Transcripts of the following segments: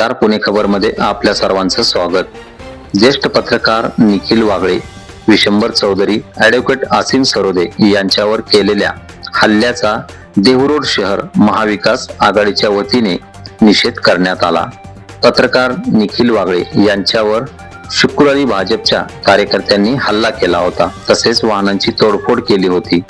नमस्कार, पुणे खबर मध्ये आपल्या सर्वांचं स्वागत। ज्येष्ठ पत्रकार निखिल वागळे, विशंबर चौधरी, ॲडव्होकेट आसिम सरोदे यांच्यावर केलेल्या हल्ल्याचा देहूरोड शहर महाविकास आघाडीच्या वतीने निषेध करण्यात आला। पत्रकार निखिल वागळे यांच्यावर शुक्रवारी भाजपच्या कार्यकर्त्यांनी हल्ला केला होता, तसेच वाहनांची तोडफोड केली होती।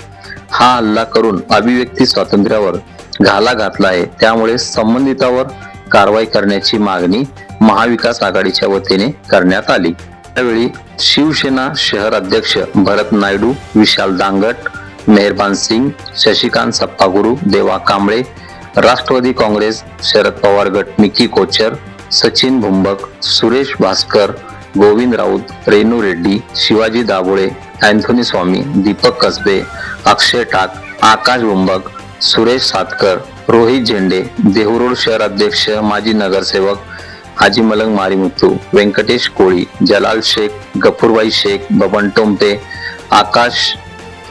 हा हल्ला करून अभिव्यक्ती स्वातंत्र्यावर घाला घातला आहे, त्यामुळे संबंधितावर कारवाई करण्याची मागणी महाविकास आघाडीच्या वतीने करण्यात आली। त्यावेळी शिवसेना शहर अध्यक्ष भरत नायडू, विशाल दांगट, मेहरबान सिंग, शशिकांत सप्पागुरू, देवा कांबळे, राष्ट्रवादी काँग्रेस शरद पवार गट मिकी कोचर, सचिन भुंबक, सुरेश भास्कर, गोविंद राऊत, रेणू रेड्डी, शिवाजी दाभोळे, अँथोनी स्वामी, दीपक कसबे, अक्षय ठाक, आकाश भुंबक, सुरेश सातकर, रोहित झेंडे, देहूरोड शहर अध्यक्ष माजी नगरसेवक हाजी मलंग मारीमुत्तू, व्यंकटेश कोळी, जलाल शेख, गफूरबाई शेख, बबन टोमटे, आकाश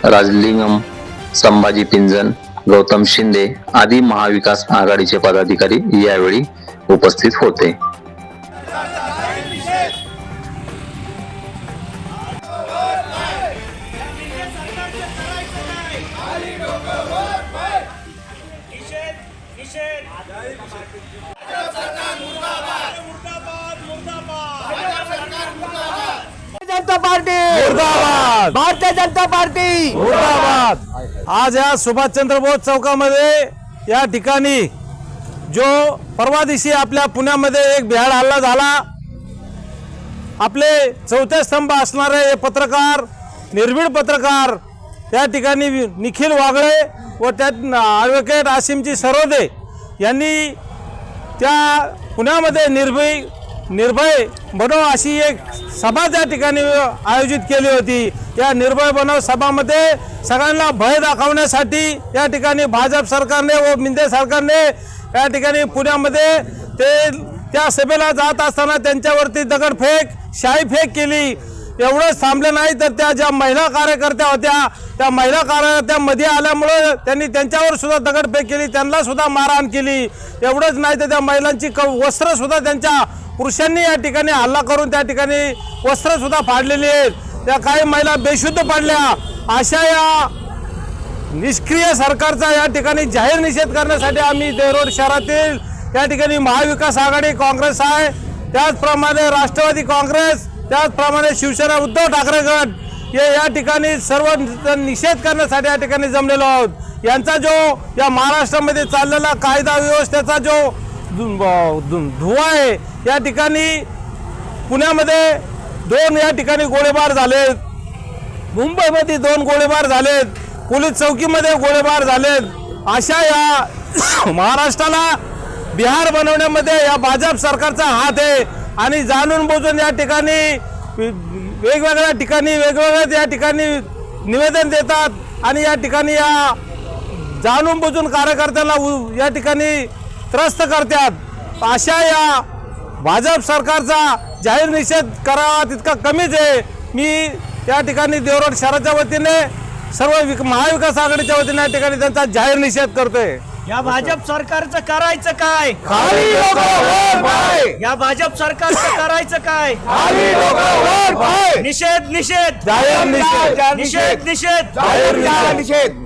राजलिंगम, संभाजी पिंजन, गौतम शिंदे आदी महाविकास आघाडीचे पदाधिकारी यावेळी उपस्थित होते। जनता पार्टी मुर्दाबाद, भारतीय जनता पार्टी मुर्दाबाद। आज या सुभाषचंद्र बोस चौकामध्ये या ठिकाणी जो परवा दिवशी आपल्या पुण्यामध्ये एक भ्याड हल्ला झाला, आपले चौथे स्तंभ असणारे हे पत्रकार, निर्भीड पत्रकार त्या ठिकाणी निखिल वागळे व त्यात ॲडव्होकेट आसिमजी सरोदे यांनी त्या पुण्यामध्ये निर्भय बनव अशी एक सभा त्या ठिकाणी आयोजित केली होती। या निर्भय बनव सभामध्ये सगळ्यांना भय दाखवण्यासाठी या ठिकाणी भाजप सरकारने व मिंदे सरकारने या ठिकाणी पुण्यामध्ये त्या सभेला जात असताना त्यांच्यावरती दगडफेक, शाईफेक केली। एवढंच थांबले नाही तर त्या ज्या महिला कार्यकर्त्या होत्या त्या महिला कार्यकर्त्यांमध्ये आल्यामुळे त्यांनी त्यांच्यावर सुद्धा दगडफेक केली, त्यांना सुद्धा मारहाण केली। एवढंच नाही तर त्या महिलांची वस्त्र सुद्धा त्यांच्या पुरुषांनी या ठिकाणी हल्ला करून त्या ठिकाणी वस्त्र सुद्धा फाडलेली आहेत। त्या काही महिला बेशुद्ध पडल्या। अशा या निष्क्रिय सरकारचा या ठिकाणी जाहीर निषेध करण्यासाठी आम्ही देहूरोड शहरातील या ठिकाणी महाविकास आघाडी काँग्रेस आहे, त्याचप्रमाणे राष्ट्रवादी काँग्रेस, त्याचप्रमाणे शिवसेना उद्धव ठाकरे गट हे या ठिकाणी सर्व निषेध करण्यासाठी या ठिकाणी जमलेलो आहोत। यांचा जो या महाराष्ट्रामध्ये चाललेला कायदा व्यवस्थेचा जो धुवा आहे, या ठिकाणी पुण्यामध्ये 2 या ठिकाणी गोळीबार झालेत, मुंबईमध्ये 2 गोळीबार झालेत, पोलीस चौकीमध्ये गोळीबार झालेत। अशा या महाराष्ट्राला बिहार बनवण्यामध्ये या भाजप सरकारचा हात आहे आणि जाणून बुजून या ठिकाणी वेगवेगळ्या ठिकाणी निवेदन देतात आणि या ठिकाणी या जाणून बुजून कार्यकर्त्याला या ठिकाणी त्रस्त करतात। अशा या भाजप सरकारचा जाहीर निषेध करावा तितका कमीच आहे। मी या ठिकाणी देहूरोड शहराच्या वतीने सर्व महाविकास आघाडीच्या वतीने या ठिकाणी त्यांचा जाहीर निषेध करतोय। या भाजप सरकारचं करायचं काय? खाली डोकं वर पाय। या भाजप सरकारचं करायचं काय? खाली डोकं वर पाय। निषेध निषेध जाहीर निषेध, निषेध निषेध जाहीर निषेध।